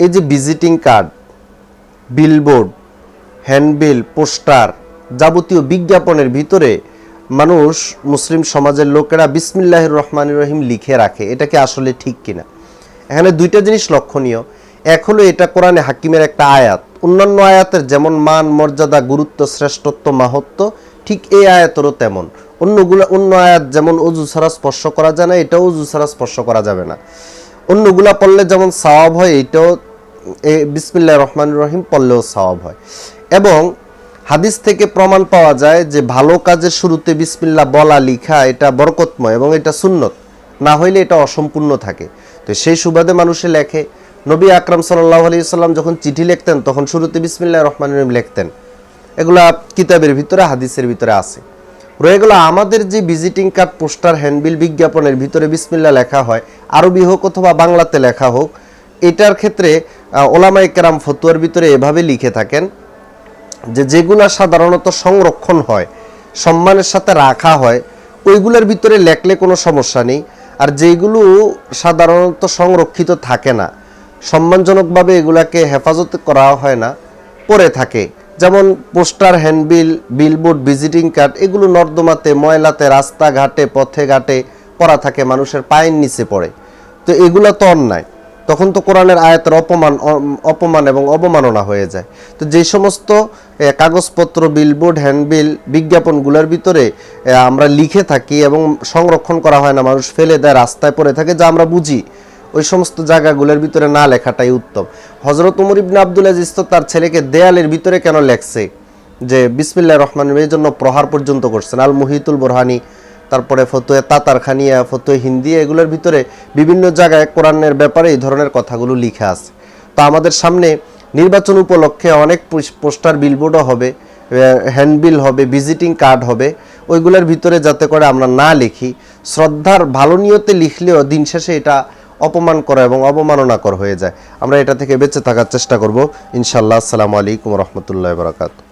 এই যে visiting card, billboard, handbill, poster, যাবতীয় বিজ্ঞাপনের ভিতরে মানুষ, মুসলিম সমাজের লোকেরা বিসমিল্লাহির রহমানির রহিম লিখে রাখে। এটা কি আসলে ঠিক কিনা? এখানে দুইটা জিনিস লক্ষণীয়। এক হলো এটা কোরআনে হাকিমের একটা আয়াত। অন্যান্য আয়াতের যেমন মান, মর্যাদা, গুরুত্ব, শ্রেষ্ঠত্ব, মাহাত্ম্য, ঠিক এই আয়াতেরও তেমন। অন্য আয়াত যেমন অজু ছাড়া স্পর্শ করা যায় না, এটাও অজু ছাড়া স্পর্শ করা যাবে না। অন্যগুলা পড়লে যেমন সওয়াব হয়, এটাও বিসমিল্লাহির রহমানির রহিম পড়লেও সওয়াব হয়। এবং হাদিস থেকে প্রমাণ পাওয়া যায় যে ভালো কাজের শুরুতে বিসমিল্লাহ বলা, লিখা এটা বরকতময় এবং এটা সুন্নত, না হইলে এটা অসম্পূর্ণ থাকে। তো সেই সুবাদে মানুষে লেখে। নবী আকরাম সাল্লাল্লাহু আলাইহি সাল্লাম যখন চিঠি লিখতেন তখন শুরুতে বিসমিল্লাহির রহমানির রহিম লিখতেন। এগুলা কিতাবের ভিতরে, হাদিসের ভিতরে আছে। রয়ে গেল আমাদের যে ভিজিটিং কার্ড, পোস্টার, হ্যান্ডবিল, বিজ্ঞাপনের ভিতরে বিসমিল্লাহ লেখা হয়, আরবি হোক অথবা বাংলাতে লেখা হোক, এটার ক্ষেত্রে ওলামায়ে কেরাম ফতোয়ার ভিতরে এভাবে লিখে থাকেন যে যেগুলা সাধারণত সংরক্ষণ হয়, সম্মানের সাথে রাখা হয়, ওইগুলোর ভিতরে লেখলে কোনো সমস্যা নেই। আর যেগুলো সাধারণত সংরক্ষিত থাকে না, সম্মানজনকভাবে এগুলাকে হেফাজত করা হয় না, পড়ে থাকে, যেমন poster, handbill, billboard, visiting card, এগুলো নর্দমাতে, ময়লাতে, রাস্তাঘাটে, পথে ঘাটে পড়া থাকে, মানুষের পায়ের নিচে পড়ে। তো এগুলো তো অন্যায়, তখন তো কোরআনের আয়াতের অপমান এবং অবমাননা হয়ে যায়। তো যেই সমস্ত কাগজপত্র, বিলবোর্ড, হ্যান্ডবিল, বিজ্ঞাপনগুলোর ভিতরে আমরা লিখে থাকি এবং সংরক্ষণ করা হয় না, মানুষ ফেলে দেয়, রাস্তায় পড়ে থাকে, যা আমরা বুঝি, ওই সমস্ত জায়গাগুলোর ভিতরে না লেখাটাই উত্তম। হযরত ওমর ইবনে আব্দুল আজিজ তো তার ছেলেকে দেয়ালের ভিতরে কেন লেখছে যে বিসমিল্লাহির রহমানির রহিম, এই জন্য প্রহার পর্যন্ত করছেন। আল মুহিতুল বুরহানি, তারপরে ফতোয়া তাতারখানিয়া, ফতোয়া হিন্দি, এগুলোর ভিতরে বিভিন্ন জায়গায় কোরআনের ব্যাপারে এই ধরনের কথাগুলো লিখা আছে। তো আমাদের সামনে নির্বাচন উপলক্ষে অনেক পোস্টার, বিলবোর্ডও হবে, হ্যান্ডবিল হবে, ভিজিটিং কার্ড হবে, ওইগুলোর ভিতরে যাতে করে আমরা না লিখি। শ্রদ্ধার ভালো নিয়তে লিখলেও দিন শেষে এটা অপমান করা এবং অবমাননাকর হয়ে যায়। আমরা এটা থেকে বেঁচে থাকার চেষ্টা করব ইনশাআল্লাহ। আসসালামু আলাইকুম ওয়া রাহমাতুল্লাহি ওয়া বারাকাতুহু।